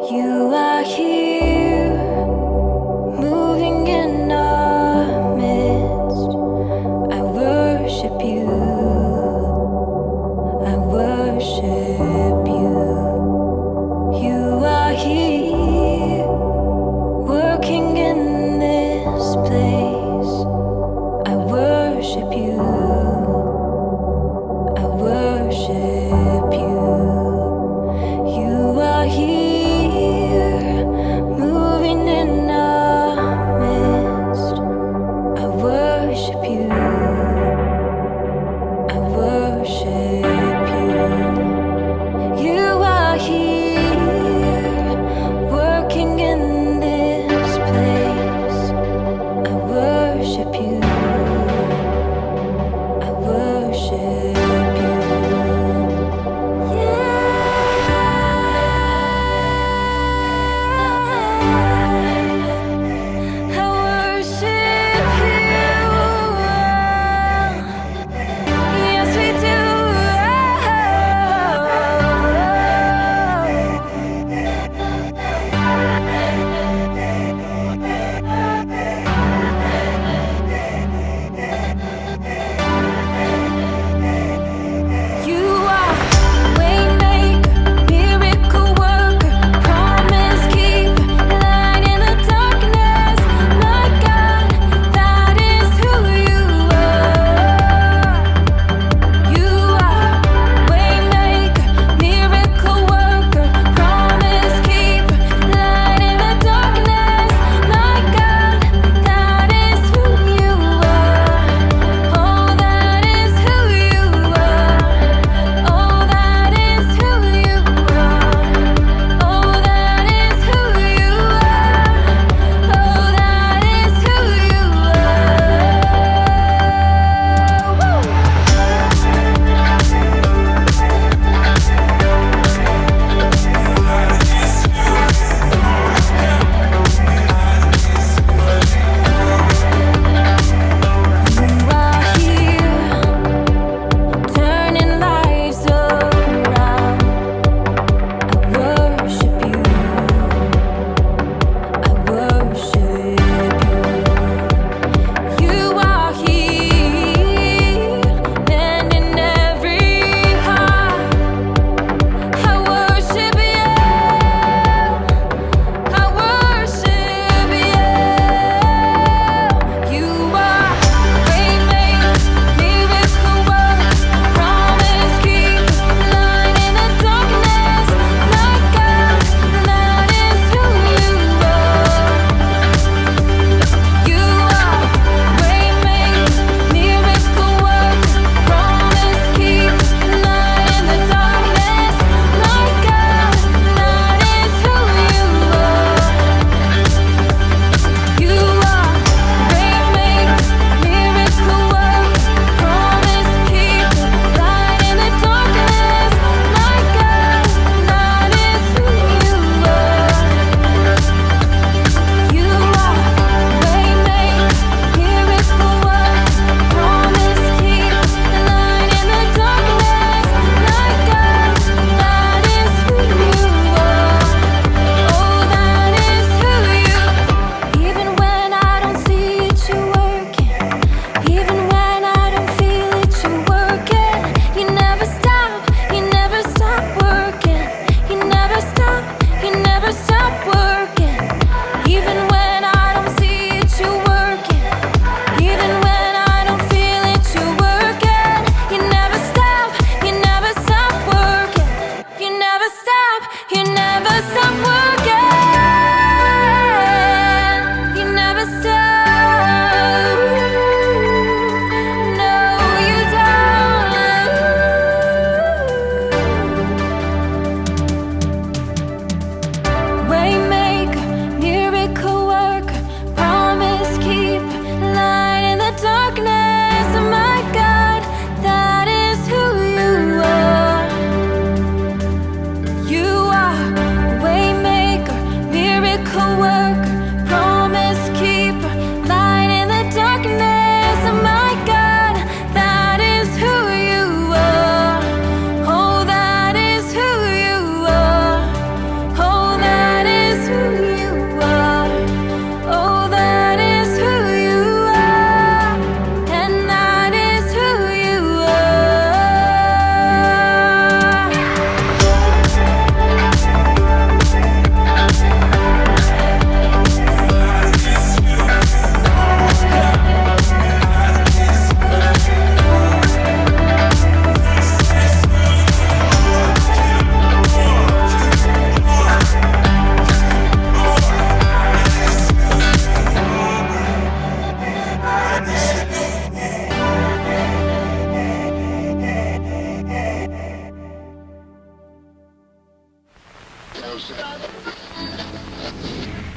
You are here, moving in our midst. I worship you. I worship you. You are here, working in this place. I worship you. I worship you. You are here, moving in our midst. I worship you. I worship you. You are here, working in this place. I worship you. I worship you. Yeah.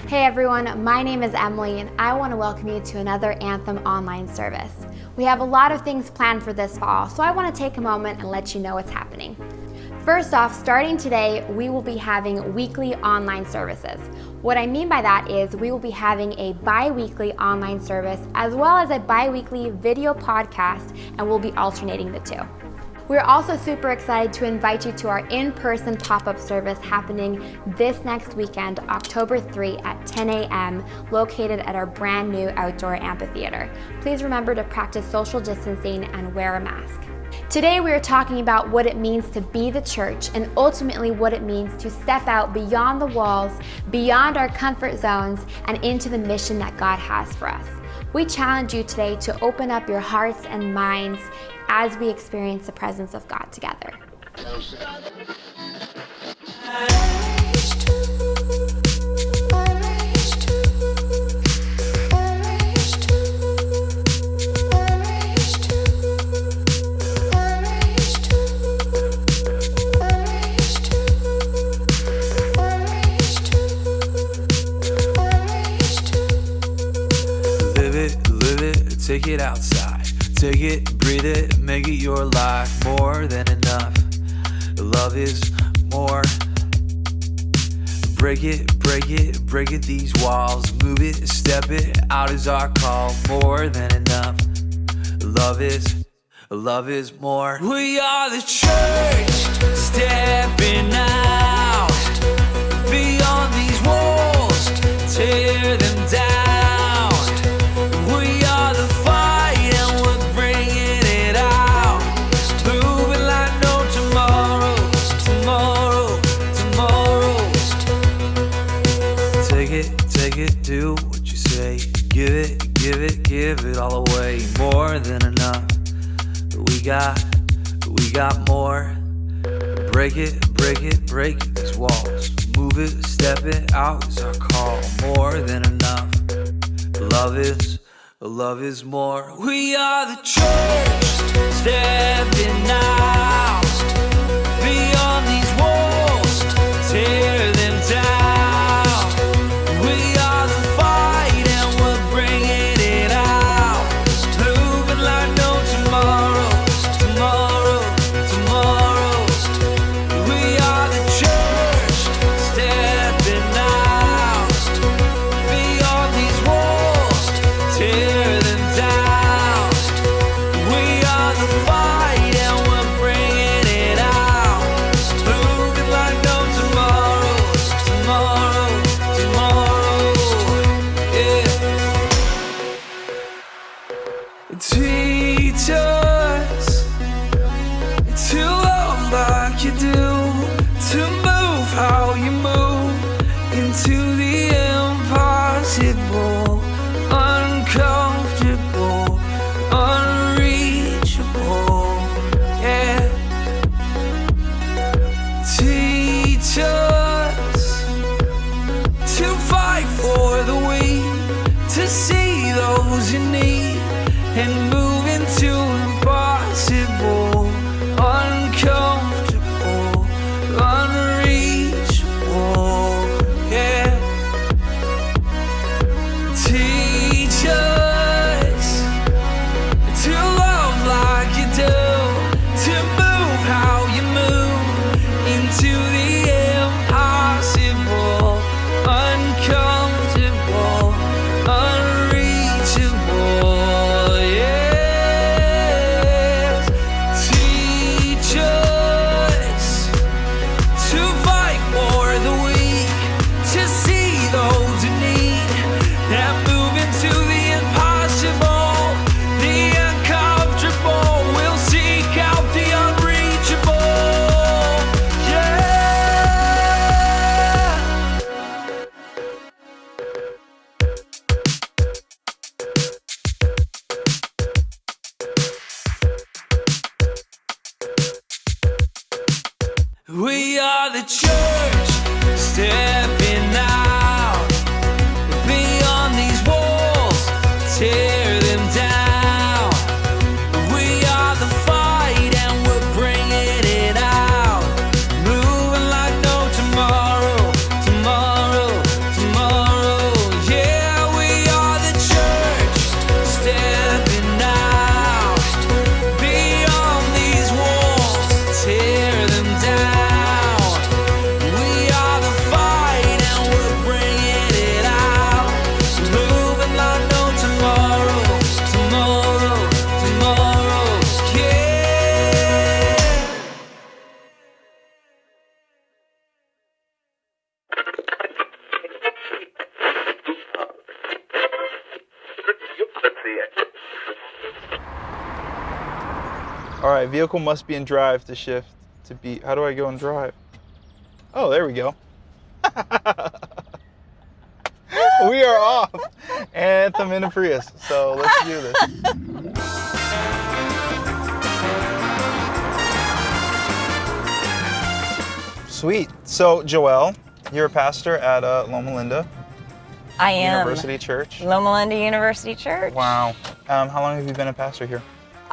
Hey everyone, my name is Emily and I want to welcome you to another Anthem online service. We have a lot of things planned for this fall, so I want to take a moment and let you know what's happening. First off, starting today, we will be having weekly online services. What I mean by that is we will be having a bi-weekly online service as well as a bi-weekly video podcast, and we'll be alternating the two. We're also super excited to invite you to our in-person pop-up service happening this next weekend, October 3 at 10 a.m., located at our brand new outdoor amphitheater. Please remember to practice social distancing and wear a mask. Today we are talking about what it means to be the church and ultimately what it means to step out beyond the walls, beyond our comfort zones, and into the mission that God has for us. We challenge you today to open up your hearts and minds as we experience the presence of God together. Live it, take it outside. Take it, breathe it, make it your life. More than enough. Love is more. Break it, these walls. Move it, step it, out is our call. More than enough. Love is more. We are the church, stepping out. Beyond these walls, tear them down. We are the fight and we're bringing it out. Moving like no tomorrow. Take it, do what you say. Give it all away. More than enough. We got more. Break it, these walls. Move it, step it, out is our call. More than enough. Love is more. We are the church, stepping out. Beyond these walls, tear them down. We are the fight and we're bringing it out. Moving like no tomorrow. We are the church, stepping out. Beyond these walls, tear them down. We are the fight and we're bringing it out. Moving like no tomorrow. Yeah. Teach us to love like you do, to move how you move into the impossible, uncomfortable, unreachable. Yeah. Teach us to fight for the weak, to see those in need, and move into impossible, uncomfortable, unreachable. Yeah. Teach us to love like you do, to move how you move into the impossible, uncomfortable, unreachable. Yes. Teach us to fight for the weak, to see those in need, and move into the impossible, the uncomfortable. We'll seek out the unreachable. Yeah. We are the church, stepping out. Beyond these walls, tear them down. We are the fight and we're bringing it out. Moving like no tomorrow. All right, vehicle must be in drive to shift to be. How do I go in drive? Oh, there we go. We are off. Anthem in a Prius. So let's do this. Sweet. So Joelle, you're a pastor at Loma I am. University Church. Loma University Church. Wow. How long have you been a pastor here?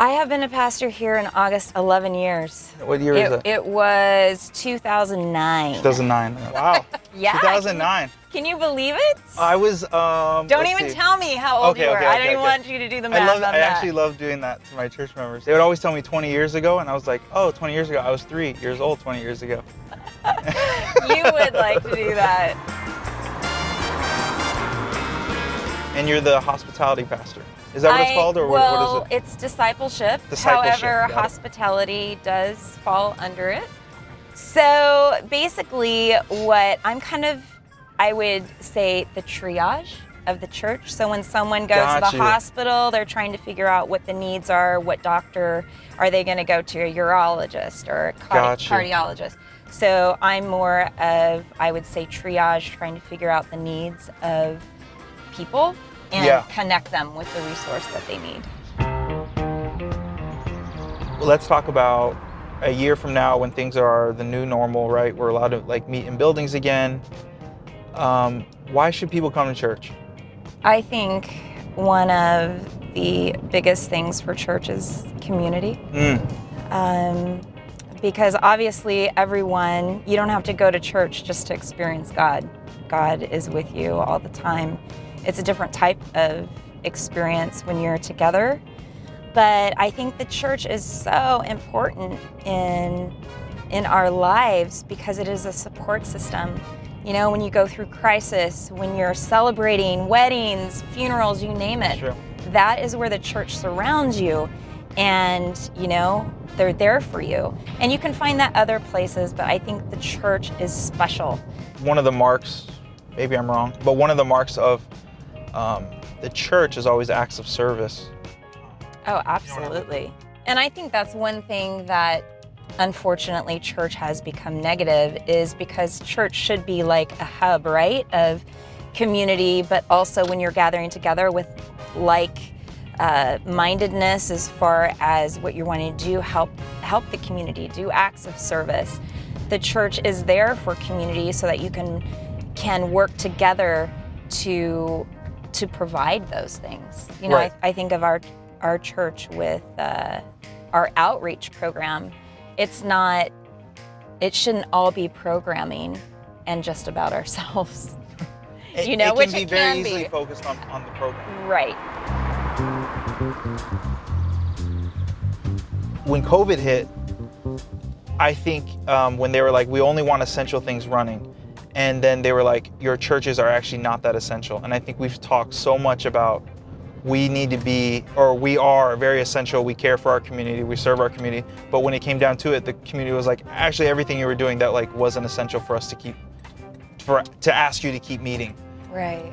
I have been a pastor here in August, 11 years. What year is that? It was 2009. 2009. Wow. Yeah. 2009. Can you believe it? I was. Don't even tell me how old you were. I don't even want you to do the math on that. I actually love doing that to my church members. They would always tell me 20 years ago, and I was like, oh, 20 years ago. I was 3 years old 20 years ago. You would like to do that. And you're the hospitality pastor. Is that what it's called, or what is it? It's discipleship. Discipleship. However, hospitality does fall under it. So basically, what I would say the triage of the church. So when someone goes to the hospital, they're trying to figure out what the needs are, what doctor are they going to go to, a urologist or a cardiologist. So I'm more of, I would say, triage, trying to figure out the needs of people and connect them with the resource that they need. Let's talk about a year from now when things are the new normal, right? We're allowed to meet in buildings again. Why should people come to church? I think one of the biggest things for church is community. Because obviously you don't have to go to church just to experience God. God is with you all the time. It's a different type of experience when you're together. But I think the church is so important in our lives because it is a support system. You know, when you go through crisis, when you're celebrating weddings, funerals, you name it, that is where the church surrounds you. And, they're there for you. And you can find that other places, but I think the church is special. One of the marks, maybe I'm wrong, but one of the marks of the church is always acts of service. Oh, absolutely. And I think that's one thing that unfortunately church has become negative, is because church should be like a hub, right, of community, but also when you're gathering together with mindedness as far as what you're wanting to do, help the community, do acts of service. The church is there for community so that you can work together to provide those things. Right. I think of our church with our outreach program. It shouldn't all be programming and just about ourselves. It can be very easily focused on the program. Right. When COVID hit, I think when they were like, we only want essential things running, and then they were like, your churches are actually not that essential. And I think we've talked so much about we need to be, or we are very essential. We care for our community, we serve our community. But when it came down to it, the community was like, actually everything you were doing that wasn't essential for us to ask you to keep meeting. Right.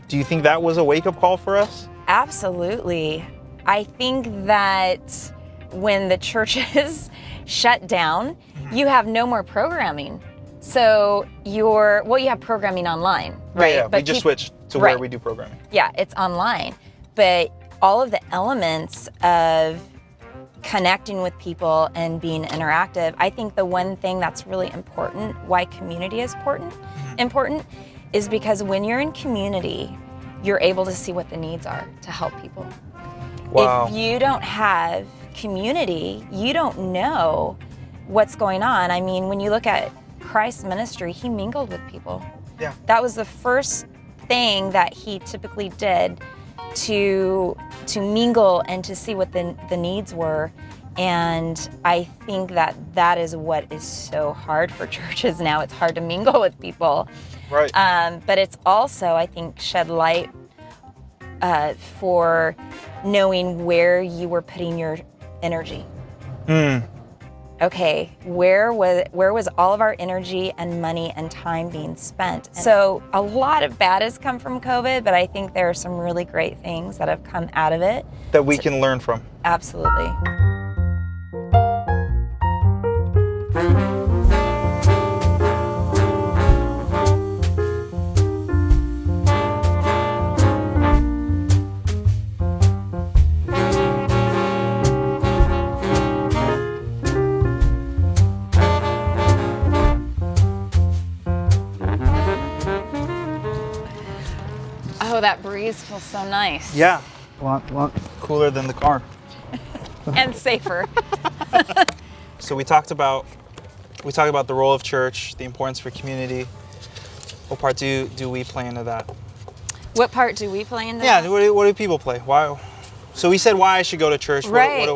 Do you think that was a wake-up call for us? Absolutely. I think that when the churches shut down, you have no more programming. So you have programming online, right? Yeah, we just switched to where we do programming. Yeah, it's online. But all of the elements of connecting with people and being interactive, I think the one thing that's really important, why community is important, is because when you're in community, you're able to see what the needs are to help people. Wow. If you don't have community, you don't know what's going on. I mean, when you look at Christ's ministry, he mingled with people. Yeah. That was the first thing that he typically did, to mingle and to see what the needs were. And I think that is what is so hard for churches now. It's hard to mingle with people. Right. But it's also, I think, shed light for knowing where you were putting your energy. okay, where was all of our energy and money and time being spent? So a lot of bad has come from COVID, but I think there are some really great things that have come out of it. That we can learn from. Absolutely. Oh, that breeze feels so nice. Yeah, a lot cooler than the car. And safer. So we talked about the role of church, the importance for community. What part do we play into that? What part do we play into Yeah, that? what do people play? Why? So we said why I should go to church. Right.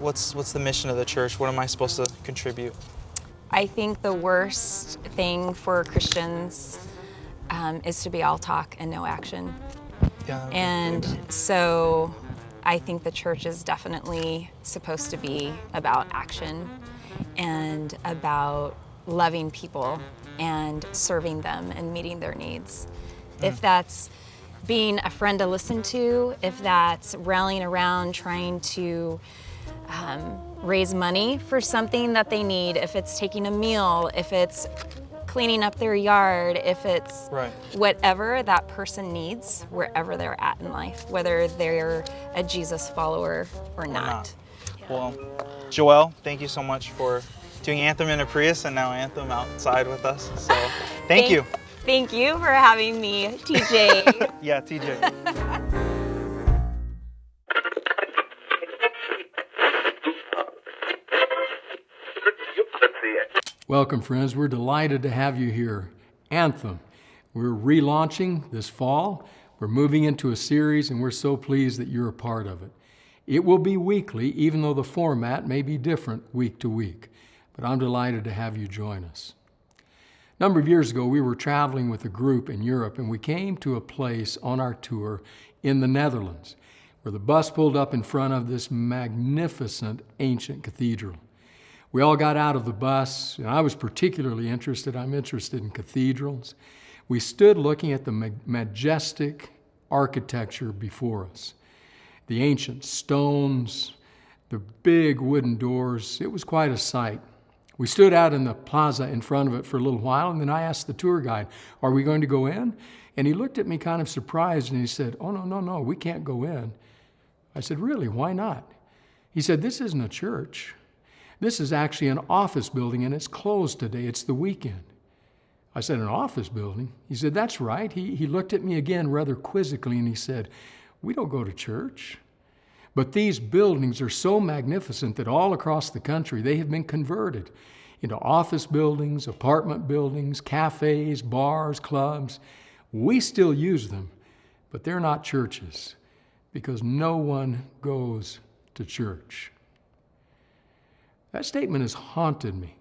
What's the mission of the church? What am I supposed to contribute? I think the worst thing for Christians is to be all talk and no action. Yeah. And so I think the church is definitely supposed to be about action and about loving people and serving them and meeting their needs. If that's being a friend to listen to, if that's rallying around trying to raise money for something that they need, if it's taking a meal, if it's cleaning up their yard, if it's Right. whatever that person needs, wherever they're at in life, whether they're a Jesus follower or not. Well, Joelle, thank you so much for doing Anthem in a Prius and now Anthem outside with us. So thank you. Thank you for having me, TJ. Yeah, TJ. Welcome, friends. We're delighted to have you here. Anthem. We're relaunching this fall. We're moving into a series, and we're so pleased that you're a part of it. It will be weekly, even though the format may be different week to week. But I'm delighted to have you join us. A number of years ago, we were traveling with a group in Europe, and we came to a place on our tour in the Netherlands, where the bus pulled up in front of this magnificent ancient cathedral. We all got out of the bus, and I was particularly interested. I'm interested in cathedrals. We stood looking at the majestic architecture before us. The ancient stones, the big wooden doors. It was quite a sight. We stood out in the plaza in front of it for a little while, and then I asked the tour guide, "Are we going to go in?" And he looked at me kind of surprised, and he said, "Oh, no, we can't go in." I said, "Really, why not?" He said, "This isn't a church. This is actually an office building, and it's closed today. It's the weekend." I said, "An office building?" He said, "That's right." He looked at me again rather quizzically, and he said, "We don't go to church. But these buildings are so magnificent that all across the country, they have been converted into office buildings, apartment buildings, cafes, bars, clubs. We still use them, but they're not churches because no one goes to church." That statement has haunted me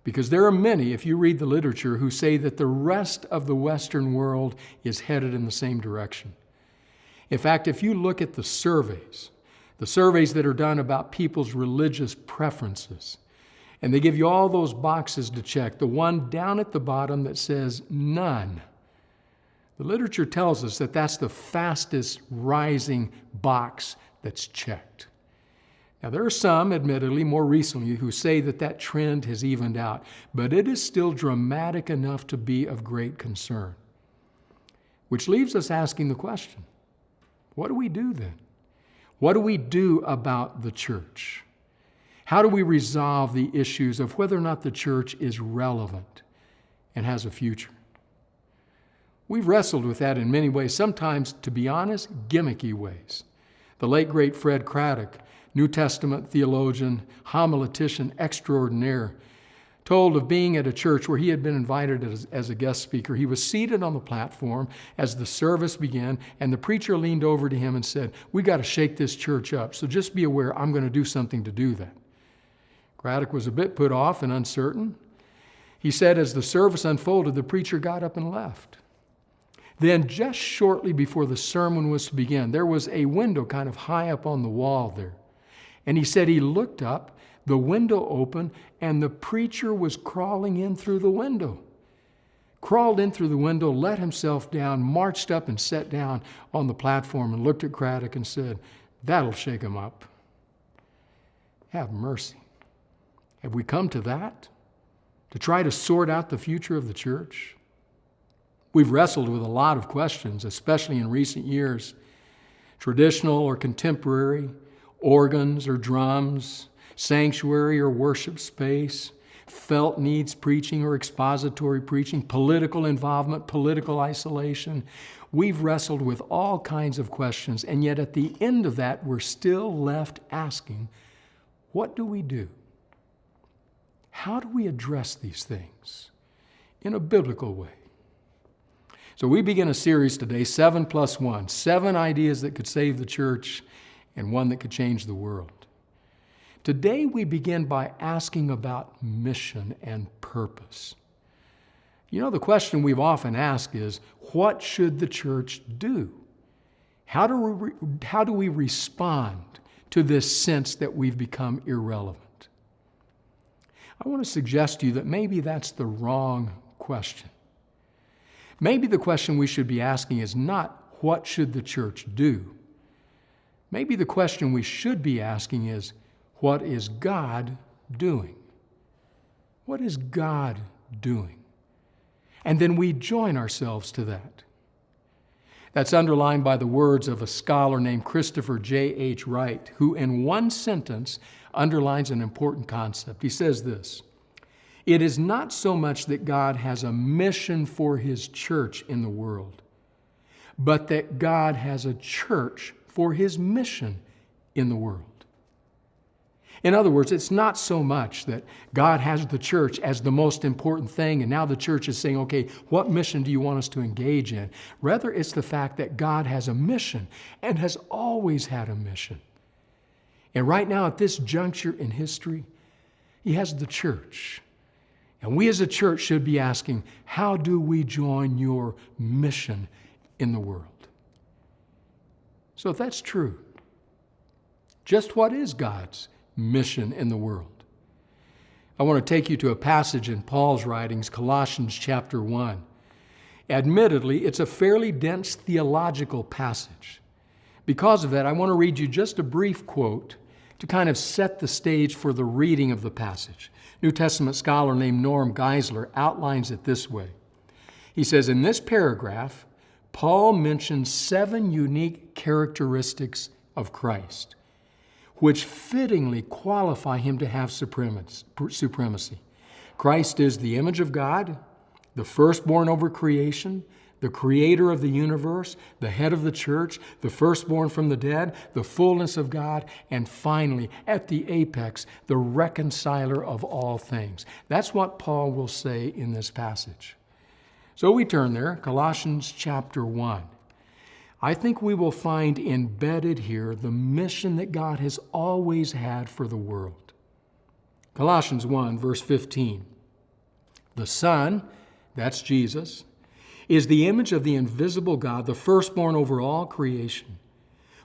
because there are many, if you read the literature, who say that the rest of the Western world is headed in the same direction. In fact, if you look at the surveys that are done about people's religious preferences, and they give you all those boxes to check, the one down at the bottom that says none, the literature tells us that that's the fastest rising box that's checked. Now, there are some, admittedly, more recently, who say that that trend has evened out, but it is still dramatic enough to be of great concern. Which leaves us asking the question, what do we do then? What do we do about the church? How do we resolve the issues of whether or not the church is relevant and has a future? We've wrestled with that in many ways, sometimes, to be honest, gimmicky ways. The late, great Fred Craddock, New Testament theologian, homiletician extraordinaire, told of being at a church where he had been invited as a guest speaker. He was seated on the platform as the service began, and the preacher leaned over to him and said, "We got to shake this church up, so just be aware I'm going to do something to do that." Craddock was a bit put off and uncertain. He said as the service unfolded, the preacher got up and left. Then just shortly before the sermon was to begin, there was a window kind of high up on the wall there. And he said he looked up, the window open, and the preacher was crawling in through the window. Crawled in through the window, let himself down, marched up and sat down on the platform and looked at Craddock and said, "That'll shake him up." Have mercy. Have we come to that? To try to sort out the future of the church? We've wrestled with a lot of questions, especially in recent years. Traditional or contemporary, organs or drums, sanctuary or worship space, felt needs preaching or expository preaching, political involvement, political isolation. We've wrestled with all kinds of questions, and yet at the end of that, we're still left asking, what do we do? How do we address these things in a biblical way? So we begin a series today, 7+1, 7 ideas that could save the church and one that could change the world. Today we begin by asking about mission and purpose. You know, the question we've often asked is, what should the church do? How do we respond to this sense that we've become irrelevant? I want to suggest to you that maybe that's the wrong question. Maybe the question we should be asking is not, what should the church do? Maybe the question we should be asking is, what is God doing? What is God doing? And then we join ourselves to that. That's underlined by the words of a scholar named Christopher J.H. Wright, who in one sentence underlines an important concept. He says this: "It is not so much that God has a mission for His church in the world, but that God has a church for His mission in the world." In other words, it's not so much that God has the church as the most important thing, and now the church is saying, okay, what mission do you want us to engage in? Rather, it's the fact that God has a mission and has always had a mission. And right now, at this juncture in history, He has the church. And we as a church should be asking, how do we join your mission in the world? So if that's true, just what is God's mission in the world? I want to take you to a passage in Paul's writings, Colossians Chapter 1. Admittedly, it's a fairly dense theological passage. Because of that, I want to read you just a brief quote to kind of set the stage for the reading of the passage. New Testament scholar named Norm Geisler outlines it this way. He says, in this paragraph, Paul mentions 7 unique characteristics of Christ, which fittingly qualify Him to have supremacy. Christ is the image of God, the firstborn over creation, the creator of the universe, the head of the church, the firstborn from the dead, the fullness of God, and finally, at the apex, the reconciler of all things. That's what Paul will say in this passage. So we turn there, Colossians chapter 1. I think we will find embedded here the mission that God has always had for the world. Colossians 1, verse 15. The Son, that's Jesus, is the image of the invisible God, the firstborn over all creation.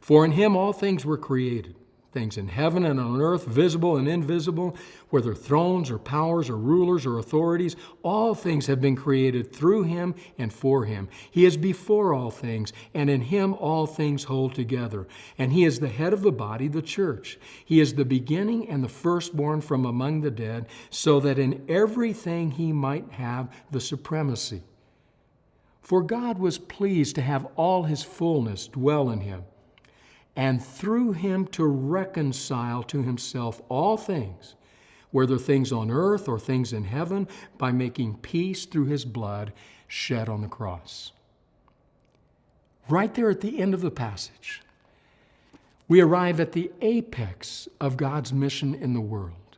For in Him all things were created, things in heaven and on earth, visible and invisible, whether thrones or powers or rulers or authorities, all things have been created through Him and for Him. He is before all things, and in Him all things hold together. And He is the head of the body, the church. He is the beginning and the firstborn from among the dead, so that in everything He might have the supremacy. For God was pleased to have all His fullness dwell in Him, and through Him to reconcile to Himself all things, whether things on earth or things in heaven, by making peace through His blood shed on the cross. Right there at the end of the passage, we arrive at the apex of God's mission in the world: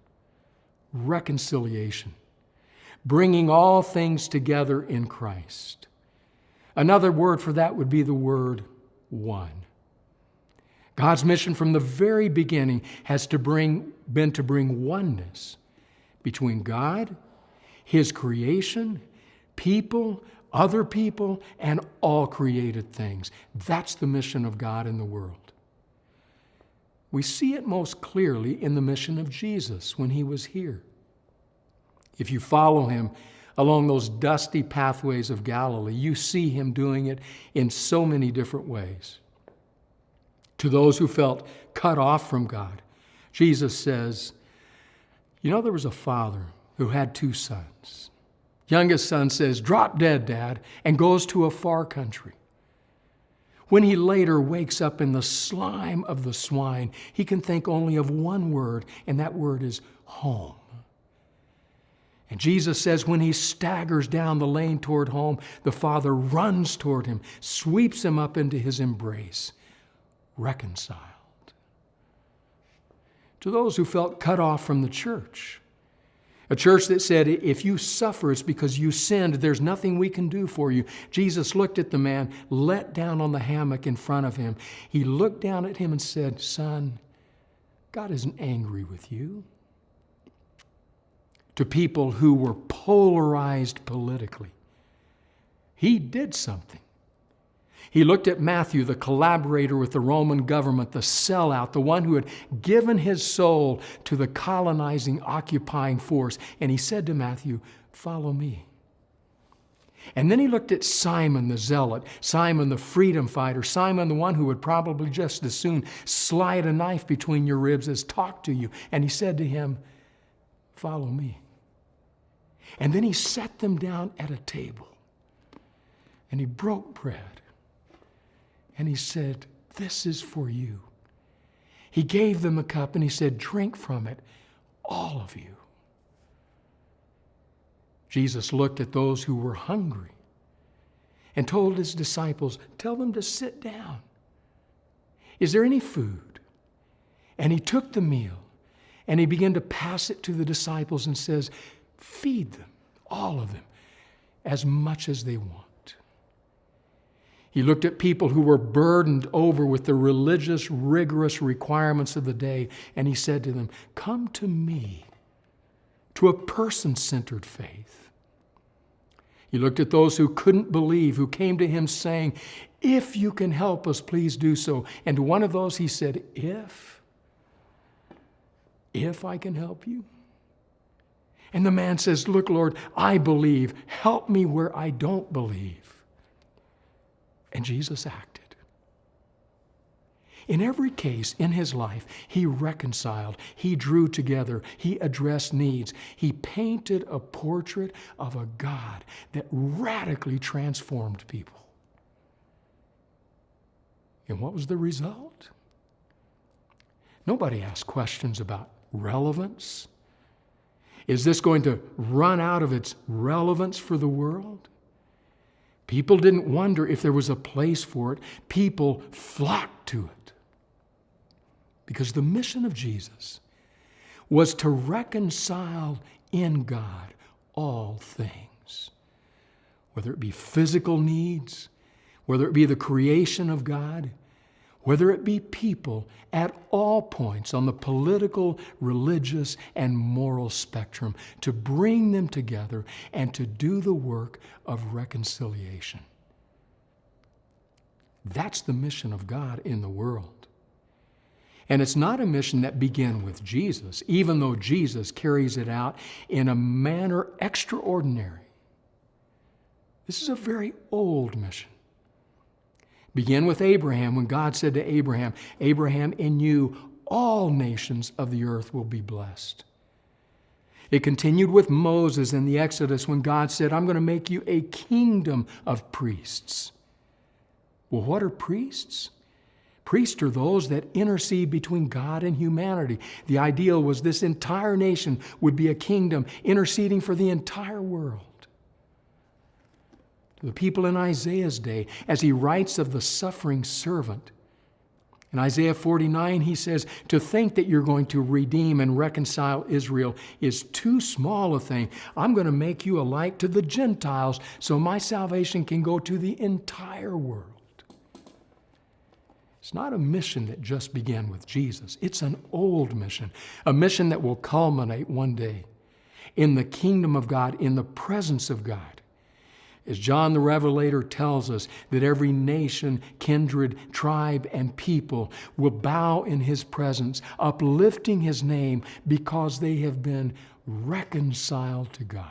reconciliation, bringing all things together in Christ. Another word for that would be the word one. God's mission from the very beginning has been to bring oneness between God, His creation, people, other people, and all created things. That's the mission of God in the world. We see it most clearly in the mission of Jesus when he was here. If you follow him along those dusty pathways of Galilee, you see him doing it in so many different ways. To those who felt cut off from God, Jesus says, there was a father who had 2 sons. Youngest son says, "Drop dead, Dad," and goes to a far country. When he later wakes up in the slime of the swine, he can think only of one word, and that word is home. And Jesus says when he staggers down the lane toward home, the Father runs toward him, sweeps him up into his embrace, reconciled. To those who felt cut off from the church, a church that said, if you suffer, it's because you sinned. There's nothing we can do for you. Jesus looked at the man, let down on the hammock in front of him. He looked down at him and said, "Son, God isn't angry with you." To people who were polarized politically, he did something. He looked at Matthew, the collaborator with the Roman government, the sellout, the one who had given his soul to the colonizing, occupying force, and he said to Matthew, "Follow me." And then he looked at Simon the zealot, Simon the freedom fighter, Simon the one who would probably just as soon slide a knife between your ribs as talk to you, and he said to him, "Follow me." And then he set them down at a table, and he broke bread. And he said, "This is for you." He gave them a cup and he said, "Drink from it, all of you." Jesus looked at those who were hungry and told his disciples, "Tell them to sit down. Is there any food?" And he took the meal and he began to pass it to the disciples and says, "Feed them, all of them, as much as they want." He looked at people who were burdened over with the religious, rigorous requirements of the day, and he said to them, "Come to me," to a person-centered faith. He looked at those who couldn't believe, who came to him saying, "If you can help us, please do so." And to one of those he said, If I can help you?" And the man says, "Look, Lord, I believe. Help me where I don't believe." And Jesus acted. In every case in his life, he reconciled, he drew together, he addressed needs. He painted a portrait of a God that radically transformed people. And what was the result? Nobody asked questions about relevance. Is this going to run out of its relevance for the world? People didn't wonder if there was a place for it. People flocked to it. Because the mission of Jesus was to reconcile in God all things. Whether it be physical needs, whether it be the creation of God, whether it be people at all points on the political, religious, and moral spectrum, to bring them together and to do the work of reconciliation. That's the mission of God in the world. And it's not a mission that began with Jesus, even though Jesus carries it out in a manner extraordinary. This is a very old mission. Began with Abraham when God said to Abraham, "Abraham, in you all nations of the earth will be blessed." It continued with Moses in the Exodus when God said, "I'm going to make you a kingdom of priests." Well, what are priests? Priests are those that intercede between God and humanity. The ideal was this entire nation would be a kingdom interceding for the entire world. The people in Isaiah's day, as he writes of the suffering servant. In Isaiah 49, he says, "To think that you're going to redeem and reconcile Israel is too small a thing. I'm going to make you a light to the Gentiles so my salvation can go to the entire world." It's not a mission that just began with Jesus. It's an old mission, a mission that will culminate one day in the kingdom of God, in the presence of God. As John the Revelator tells us that every nation, kindred, tribe, and people will bow in his presence, uplifting his name because they have been reconciled to God.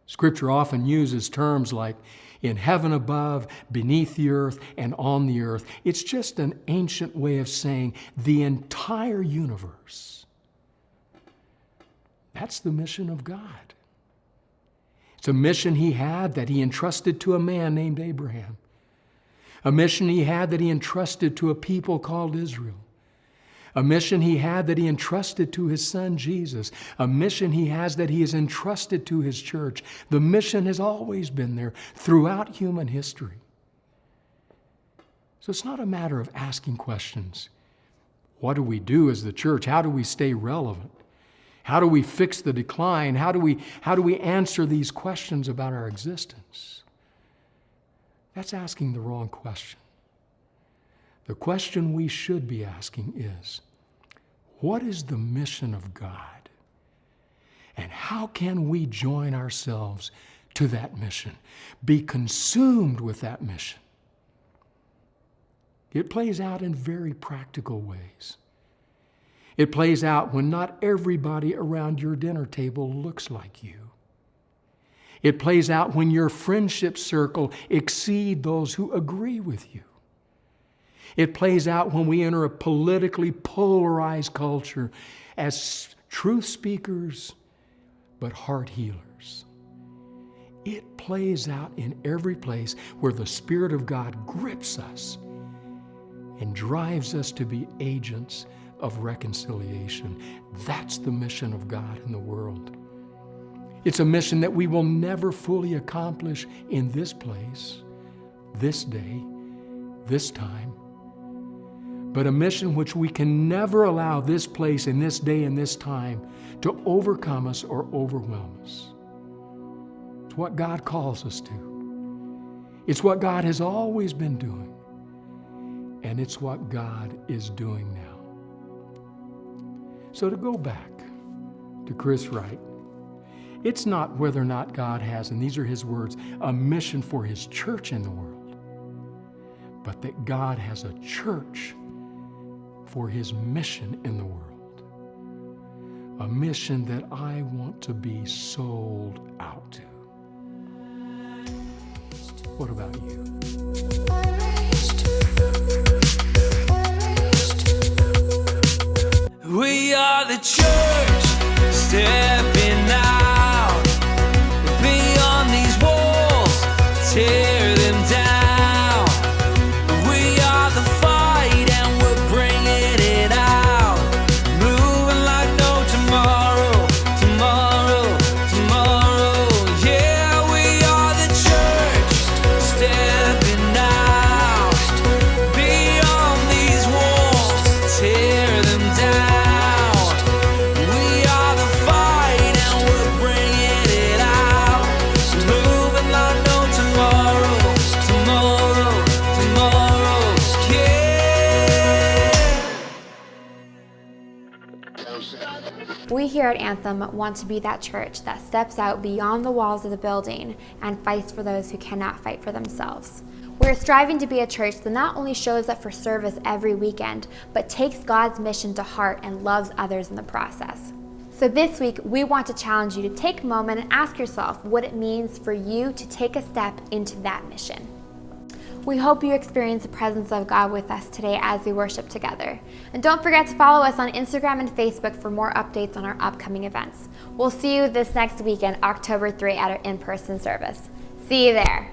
Scripture often uses terms like in heaven above, beneath the earth, and on the earth. It's just an ancient way of saying the entire universe. That's the mission of God. It's a mission he had that he entrusted to a man named Abraham. A mission he had that he entrusted to a people called Israel. A mission he had that he entrusted to his son Jesus. A mission he has that he has entrusted to his church. The mission has always been there throughout human history. So it's not a matter of asking questions. What do we do as the church? How do we stay relevant? How do we fix the decline? How do we answer these questions about our existence? That's asking the wrong question. The question we should be asking is, what is the mission of God? And how can we join ourselves to that mission? Be consumed with that mission. It plays out in very practical ways. It plays out when not everybody around your dinner table looks like you. It plays out when your friendship circle exceed those who agree with you. It plays out when we enter a politically polarized culture as truth speakers, but heart healers. It plays out in every place where the Spirit of God grips us and drives us to be agents of reconciliation. That's the mission of God in the world. It's a mission that we will never fully accomplish in this place, this day, this time, but a mission which we can never allow this place and this day and this time to overcome us or overwhelm us. It's what God calls us to. It's what God has always been doing. And it's what God is doing now. So to go back to Chris Wright, it's not whether or not God has, and these are his words, a mission for his church in the world, but that God has a church for his mission in the world. A mission that I want to be sold out to. What about you? We are the church, stepping out beyond these walls, tear them down. We are the fight and we're bringing it out, moving like no tomorrow, tomorrow, tomorrow. Yeah, we are the church, stepping out beyond these walls, tear them down. We here at Anthem want to be that church that steps out beyond the walls of the building and fights for those who cannot fight for themselves. We're striving to be a church that not only shows up for service every weekend, but takes God's mission to heart and loves others in the process. So this week, we want to challenge you to take a moment and ask yourself what it means for you to take a step into that mission. We hope you experience the presence of God with us today as we worship together. And don't forget to follow us on Instagram and Facebook for more updates on our upcoming events. We'll see you this next weekend, October 3, at our in-person service. See you there.